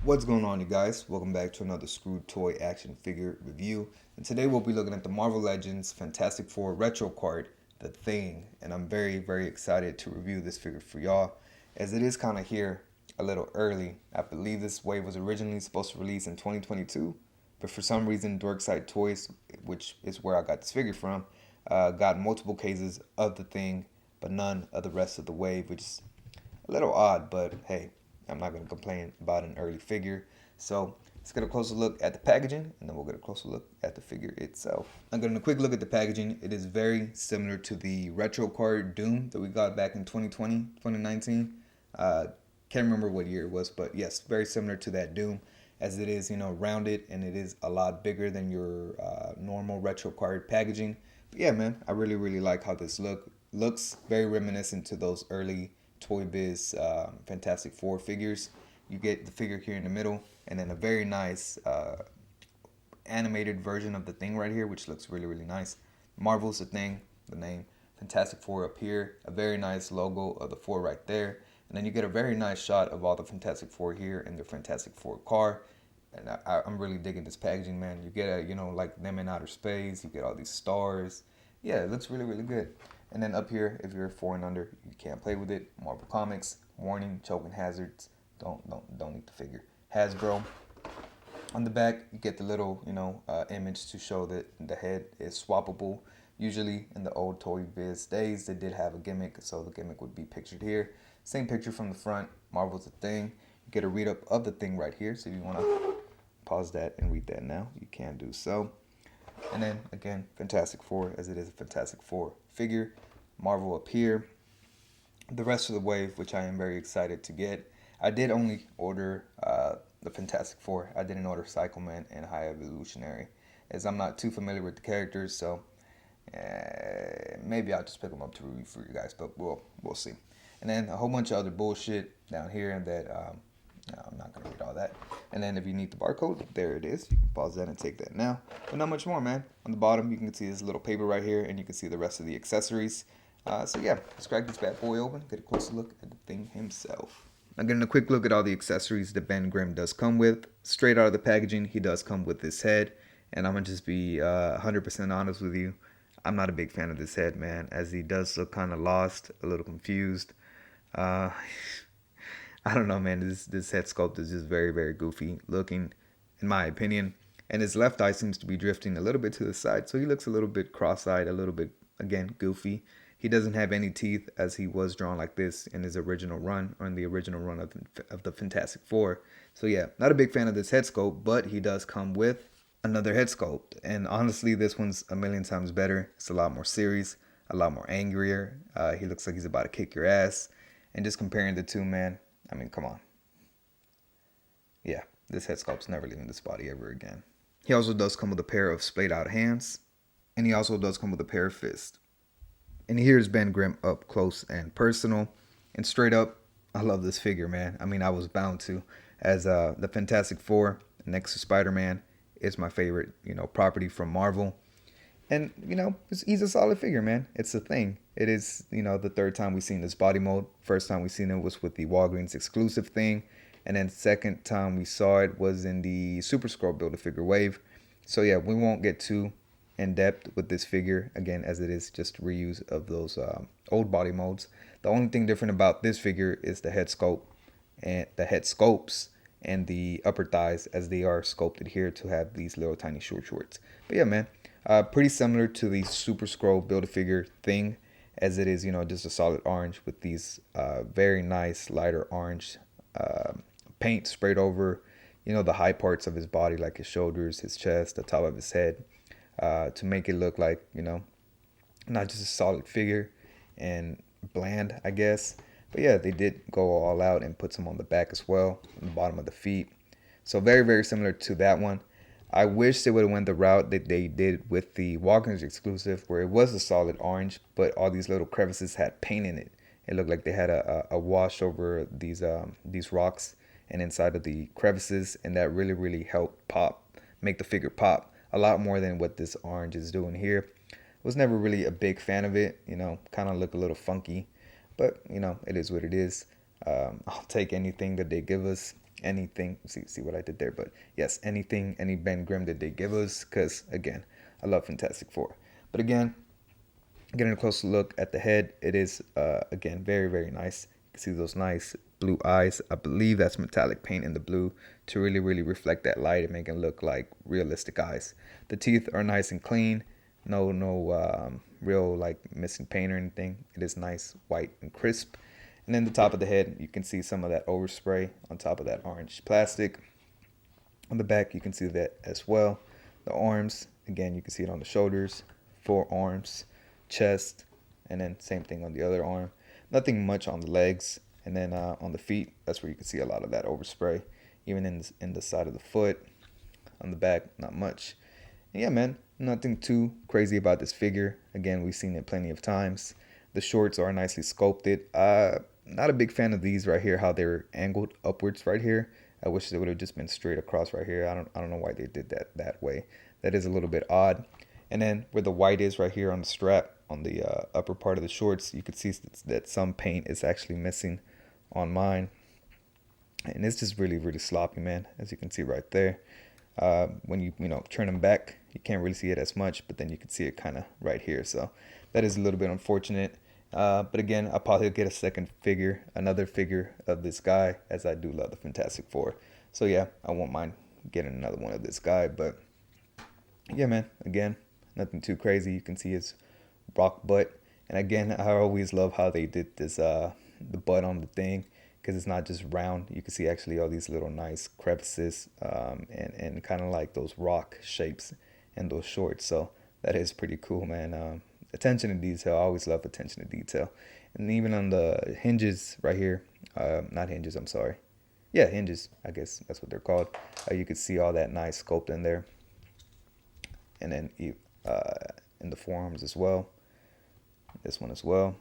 What's going on, you guys? Welcome back to another Screwed Toy action figure review. And today we'll be looking at the Marvel Legends Fantastic Four retro card, The Thing. And I'm very excited to review this figure for y'all, as it is kind of here a little early. I believe this wave was originally supposed to release in 2022, but for some reason, Dorkside Toys, which is where I got this figure from, got multiple cases of The Thing, but none of the rest of the wave, which is a little odd, but hey, I'm not going to complain about an early figure. So let's get a closer look at the packaging, and then we'll get a closer look at the figure itself. I'm getting a quick look at the packaging. It is very similar to the retro card Doom that we got back in 2020, 2019. Can't remember what year it was, but yes, very similar to that Doom, as it is, rounded, and it is a lot bigger than your normal retro card packaging. But yeah, man, I really like how this looks very reminiscent to those early Toy Biz Fantastic Four figures. You get the figure here in the middle, and then a very nice animated version of the Thing right here, which looks really nice. Marvel's the Thing, the name. Fantastic Four up here, a very nice logo of the four right there, and then you get a very nice shot of all the Fantastic Four here in the Fantastic Four car. And I'm really digging this packaging, man. You get like them in outer space. You get all these stars. Yeah, it looks really good. And then up here, if you're 4 and under, you can't play with it. Marvel Comics, warning, choking hazards. Don't need the figure. Hasbro. On the back, you get the little, image to show that the head is swappable. Usually in the old Toy Biz days, they did have a gimmick, so the gimmick would be pictured here. Same picture from the front. Marvel's the Thing. You get a read up of the Thing right here. So if you want to pause that and read that now, you can do so. And then again, Fantastic Four, as it is a Fantastic Four figure. Marvel up here. The rest of the wave, which I am very excited to get. I did only order the Fantastic Four. I didn't order Cycleman and High Evolutionary, as I'm not too familiar with the characters. So maybe I'll just pick them up to review for you guys, but we'll see. And then a whole bunch of other bullshit down here that no, I'm not going to read all that. And then if you need the barcode, there it is. You can pause that and take that now. But not much more, man. On the bottom, you can see this little paper right here, and you can see the rest of the accessories. So yeah, let's crack this bad boy open, get a closer look at the Thing himself. Now getting a quick look at all the accessories that Ben Grimm does come with. Straight out of the packaging, he does come with this head. And I'm going to just be 100% honest with you. I'm not a big fan of this head, man, as he does look kind of lost, a little confused. I don't know, man. This head sculpt is just very goofy looking, in my opinion. And his left eye seems to be drifting a little bit to the side, so he looks a little bit cross-eyed, a little bit, again, goofy. He doesn't have any teeth, as he was drawn like this in his original run, or in the original run of the Fantastic Four. So yeah, not a big fan of this head sculpt, but he does come with another head sculpt. And honestly, this one's a million times better. It's a lot more serious, a lot more angrier. He looks like he's about to kick your ass. And just comparing the two, man, I mean, come on. Yeah, this head sculpt's never leaving this body ever again. He also does come with a pair of splayed out hands, and he also does come with a pair of fists. And here's Ben Grimm up close and personal. And straight up, I love this figure, man. I mean, I was bound to, as the Fantastic Four next to Spider-Man is my favorite, property from Marvel. And, he's a solid figure, man. It's a Thing. It is, the third time we've seen this body mold. First time we seen it was with the Walgreens exclusive Thing. And then second time we saw it was in the Super Scroll Build-A-Figure wave. So yeah, we won't get too in-depth with this figure, again, as it is just reuse of those old body molds. The only thing different about this figure is the head sculpt and the head sculpts and the upper thighs, as they are sculpted here to have these little tiny shorts. But yeah, man. Pretty similar to the Super Scroll Build-A-Figure Thing, as it is, just a solid orange with these very nice lighter orange paint sprayed over, the high parts of his body, like his shoulders, his chest, the top of his head, to make it look like, not just a solid figure and bland, I guess. But yeah, they did go all out and put some on the back as well, on the bottom of the feet. So very similar to that one. I wish they would have went the route that they did with the Walgreens exclusive, where it was a solid orange, but all these little crevices had paint in it. It looked like they had a wash over these rocks and inside of the crevices, and that really helped make the figure pop a lot more than what this orange is doing here. Was never really a big fan of it, kind of look a little funky, but it is what it is. I'll take anything that they give us. anything. See what I did there, but yes, anything, any Ben Grimm that they give us, because again, I love Fantastic Four. But again, getting a closer look at the head, it is again very very nice. You can see those nice blue eyes. I believe that's metallic paint in the blue to really reflect that light and make it look like realistic eyes. The teeth are nice and clean. No real like missing paint or anything. It is nice, white and crisp. And then the top of the head, you can see some of that overspray on top of that orange plastic. On the back, you can see that as well. The arms, again, you can see it on the shoulders, forearms, chest, and then same thing on the other arm. Nothing much on the legs. And then on the feet, that's where you can see a lot of that overspray. Even in the side of the foot, on the back, not much. And yeah, man, nothing too crazy about this figure. Again, we've seen it plenty of times. The shorts are nicely sculpted. Not a big fan of these right here, how they're angled upwards right here. I wish they would have just been straight across right here. I don't know why they did that way. That is a little bit odd. And then where the white is right here on the strap, on the upper part of the shorts, you can see that some paint is actually missing on mine. And it's just really sloppy, man, as you can see right there. When you turn them back, you can't really see it as much, but then you can see it kind of right here. So that is a little bit unfortunate. But again, I'll probably get a second figure, another figure of this guy, as I do love the Fantastic Four. So yeah, I won't mind getting another one of this guy. But yeah, man, again, nothing too crazy. You can see his rock butt. And again, I always love how they did this, the butt on the thing, because it's not just round. You can see actually all these little nice crevices and kind of like those rock shapes in those shorts. So that is pretty cool, man. Attention to detail. I always love attention to detail. And even on the hinges right here, not hinges, I'm sorry. Yeah, hinges, I guess that's what they're called. You can see all that nice sculpt in there. And then in the forearms as well. This one as well.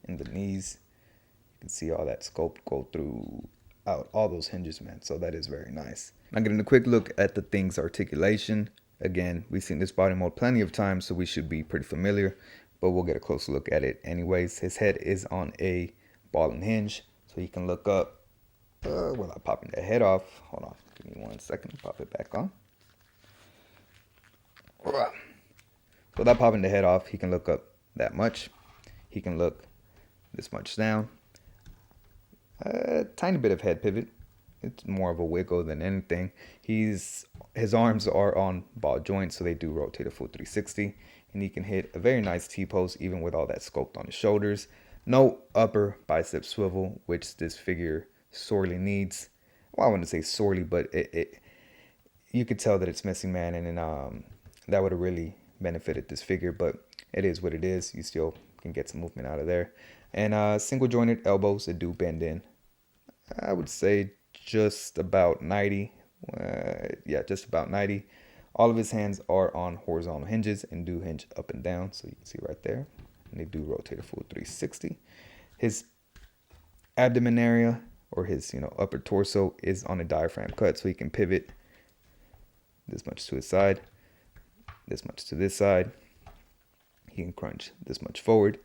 In the knees, you can see all that sculpt go through out all those hinges, man. So that is very nice. Now getting a quick look at the thing's articulation. Again, we've seen this body mold plenty of times, so we should be pretty familiar, but we'll get a closer look at it anyways. His head is on a ball and hinge, so you can look up without popping the head off. Hold on, give me 1 second to pop it back on. So without popping the head off, he can look up that much. He can look this much down. A tiny bit of head pivot. It's more of a wiggle than anything. His arms are on ball joints, so they do rotate a full 360. And he can hit a very nice T-pose even with all that sculpt on his shoulders. No upper bicep swivel, which this figure sorely needs. Well, I wouldn't say sorely, but you could tell that it's missing, man. And then, that would have really benefited this figure, but it is what it is. You still can get some movement out of there. And single jointed elbows that do bend in. I would say just about 90. Yeah, just about 90. All of his hands are on horizontal hinges and do hinge up and down. So you can see right there. And they do rotate a full 360. His abdomen area or his upper torso is on a diaphragm cut. So he can pivot this much to his side, this much to this side. He can crunch this much forward,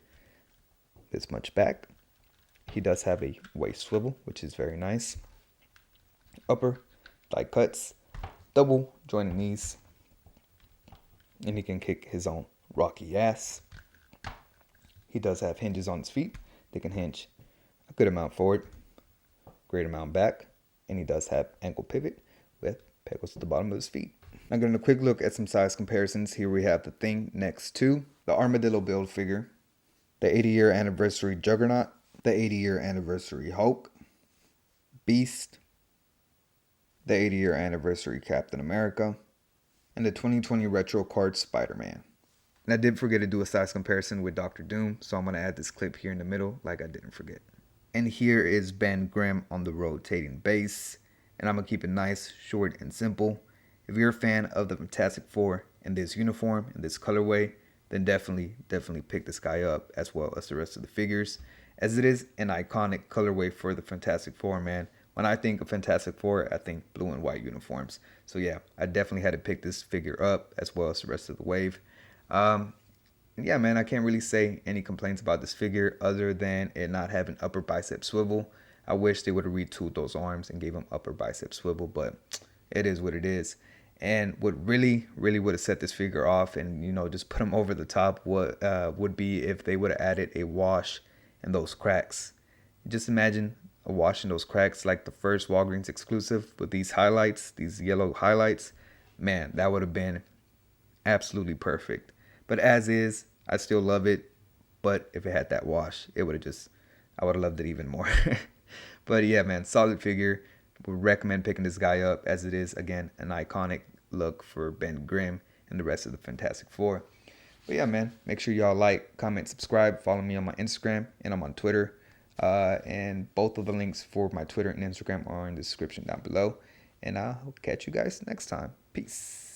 this much back. He does have a waist swivel, which is very nice. Upper thigh cuts, double jointed knees, and he can kick his own rocky ass. He does have hinges on his feet. They can hinge a good amount forward, great amount back, and he does have ankle pivot with pegals at the bottom of his feet. Now getting a quick look at some size comparisons. Here we have the Thing next to the Armadillo build figure, the 80-year anniversary Juggernaut, the 80-year anniversary Hulk, Beast, the 80-year anniversary Captain America, and the 2020 retro card Spider-Man. And I did forget to do a size comparison with Doctor Doom, so I'm going to add this clip here in the middle like I didn't forget. And here is Ben Grimm on the rotating base, and I'm going to keep it nice, short, and simple. If you're a fan of the Fantastic Four in this uniform, in this colorway, then definitely pick this guy up as well as the rest of the figures, as it is an iconic colorway for the Fantastic Four, man. When I think of Fantastic Four, I think blue and white uniforms. So yeah, I definitely had to pick this figure up as well as the rest of the wave. Yeah, man, I can't really say any complaints about this figure other than it not having upper bicep swivel. I wish they would have retooled those arms and gave him upper bicep swivel, but it is what it is. And what really, really would have set this figure off and, just put him over the top would be if they would have added a wash in those cracks. Just imagine a wash in those cracks like the first Walgreens exclusive with these highlights, these yellow highlights. Man, that would have been absolutely perfect. But as is, I still love it. But if it had that wash, I would have loved it even more. But yeah, man, solid figure. Would recommend picking this guy up, as it is, again, an iconic look for Ben Grimm and the rest of the Fantastic Four. But yeah, man, make sure y'all like, comment, subscribe, follow me on my Instagram, and I'm on Twitter. And both of the links for my Twitter and Instagram are in the description down below. And I'll catch you guys next time. Peace.